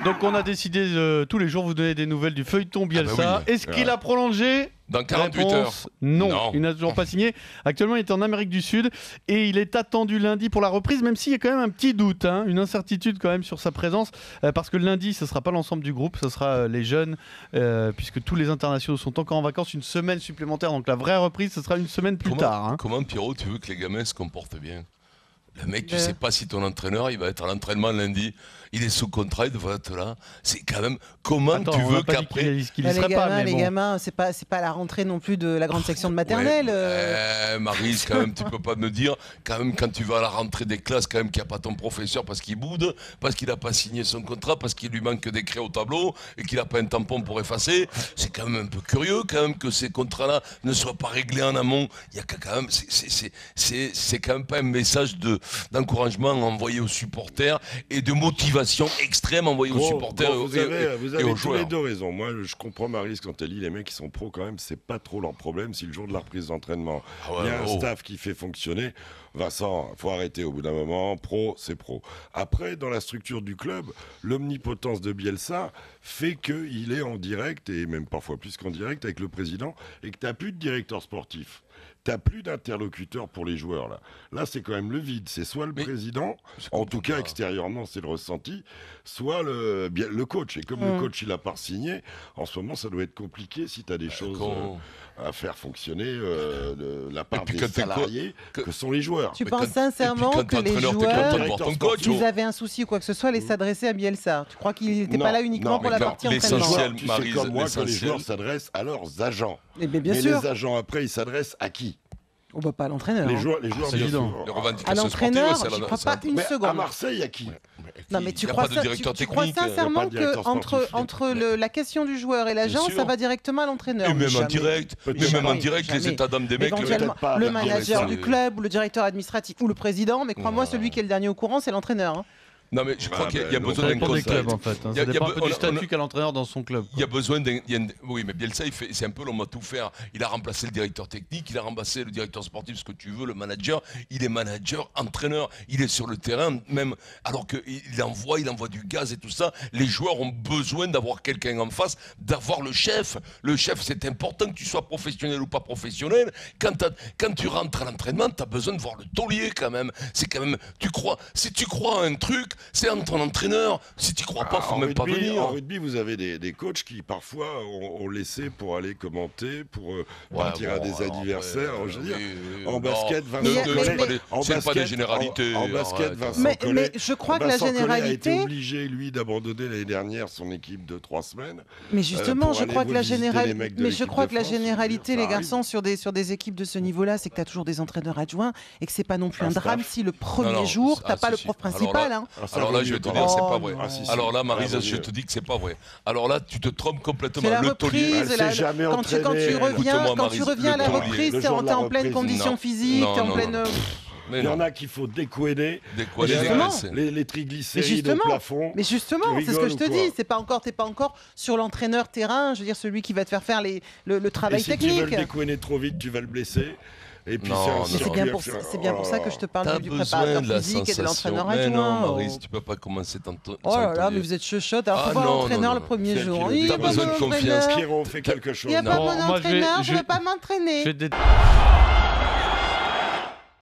Donc on a décidé tous les jours vous donner des nouvelles du feuilleton Bielsa. bah oui. Est-ce qu'il a prolongé? Dans 48 heures. Non, il n'a toujours pas signé. Actuellement, il est en Amérique du Sud et il est attendu lundi pour la reprise, même s'il y a quand même un petit doute, une incertitude quand même sur sa présence, parce que lundi, ce ne sera pas l'ensemble du groupe, ce sera les jeunes, puisque tous les internationaux sont encore en vacances, une semaine supplémentaire, donc la vraie reprise, ce sera une semaine plus tard. Comment, Pierrot, tu veux que les gamins se comportent bien? Le mec, tu sais pas si ton entraîneur, il va être à l'entraînement lundi. Il est sous contrat, il devrait être là. C'est quand même comment tu veux qu'après. Les gamins, c'est pas à la rentrée non plus de la grande section de maternelle. Maryse, quand même, tu peux pas me dire quand même quand tu vas à la rentrée des classes, quand même qu'il n'y a pas ton professeur parce qu'il boude, parce qu'il n'a pas signé son contrat, parce qu'il lui manque des craies au tableau et qu'il n'a pas un tampon pour effacer. C'est quand même un peu curieux quand même que ces contrats-là ne soient pas réglés en amont. Il y a quand même, c'est quand même pas un message d'encouragement envoyé aux supporters et de motivation extrême envoyée aux supporters vous avez aux tous joueurs. les deux raison. Moi, je comprends Maryse quand elle dit les mecs qui sont pros quand même, c'est pas trop leur problème si le jour de la reprise d'entraînement, il y a un staff qui fait fonctionner. Vincent, faut arrêter au bout d'un moment. Pro, c'est pro. Après, dans la structure du club, l'omnipotence de Bielsa fait qu'il est en direct, et même parfois plus qu'en direct, avec le président, et que tu n'as plus de directeur sportif. T'as plus d'interlocuteur pour les joueurs là. Là, c'est quand même le vide. C'est soit le président, en tout cas extérieurement, c'est le ressenti, soit le coach. Et comme le coach, il a pas signé, en ce moment, ça doit être compliqué si tu as des choses à faire fonctionner la part des salariés que sont les joueurs. Tu penses sincèrement que les joueurs, s'ils avaient un souci ou quoi que ce soit, allaient s'adresser à Bielsa? Tu crois qu'il n'était pas là uniquement pour la partie entraînement? Tu sais comme moi que les joueurs s'adressent à leurs agents. Mais les agents, après, ils s'adressent à qui? On va pas à l'entraîneur. Les joueurs bien sûr. À l'entraîneur, je crois pas une seconde. À Marseille, il y a qui? Non, mais tu crois sincèrement que entre la question du joueur et l'agent, ça va directement à l'entraîneur? Et même en direct, les états d'âme des mecs. Le manager du club, ou le directeur administratif, ou le président, mais crois-moi, celui qui est le dernier au courant, c'est l'entraîneur. Non mais je crois qu'il y a besoin d'un des clubs en fait. Ça dépend un peu du statut qu'a l'entraîneur dans son club. Il y a besoin d'un. Oui, mais Bielsa, c'est un peu l'homme à tout faire. Il a remplacé le directeur technique, il a remplacé le directeur sportif, ce que tu veux, le manager. Il est manager, entraîneur. Il est sur le terrain même. Alors qu'il envoie du gaz et tout ça. Les joueurs ont besoin d'avoir quelqu'un en face, d'avoir le chef. Le chef, c'est important que tu sois professionnel ou pas professionnel. Quand tu rentres à l'entraînement, tu as besoin de voir le taulier quand même. C'est quand même. Si tu crois à un truc. C'est ton entraîneur. Si tu crois pas, faut même pas venir. En rugby, vous avez des coachs qui parfois ont laissé pour aller commenter, pour partir à des adversaires. Je veux dire, en basket, Vincent Collet. C'est pas des généralités. En basket, Vincent Collet. Mais je crois que la généralité. A été obligé, lui, d'abandonner l'année dernière son équipe de 3 semaines. Mais justement, je crois que la généralité, les garçons, sur des équipes de ce niveau-là, c'est que tu as toujours des entraîneurs adjoints et que c'est pas non plus un drame si le premier jour, tu n'as pas le prof principal. Alors là, je vais te dire, c'est pas vrai. Alors là, Maryse, je te dis que c'est pas vrai. Alors là, tu te trompes complètement. C'est la reprise. Quand tu reviens à la reprise, t'es en pleine condition physique, t'es en pleine. Il y en a qu'il faut découéder. Les triglycérides au plafond. Mais justement, c'est ce que je te dis. T'es pas encore sur l'entraîneur terrain, je veux dire celui qui va te faire le travail technique. Si tu veux le découéder trop vite, tu vas le blesser. Et puis c'est bien pour ça que je te parle du préparateur physique et de l'entraîneur adjoint. Non, Maryse, tu peux pas commencer tantôt. Oh là là, mais vous êtes chuchote. Alors, faut voir l'entraîneur le premier jour. T'as besoin de confiance. Qui fait quelque chose. Il n'y a pas mon entraîneur, je ne veux pas m'entraîner.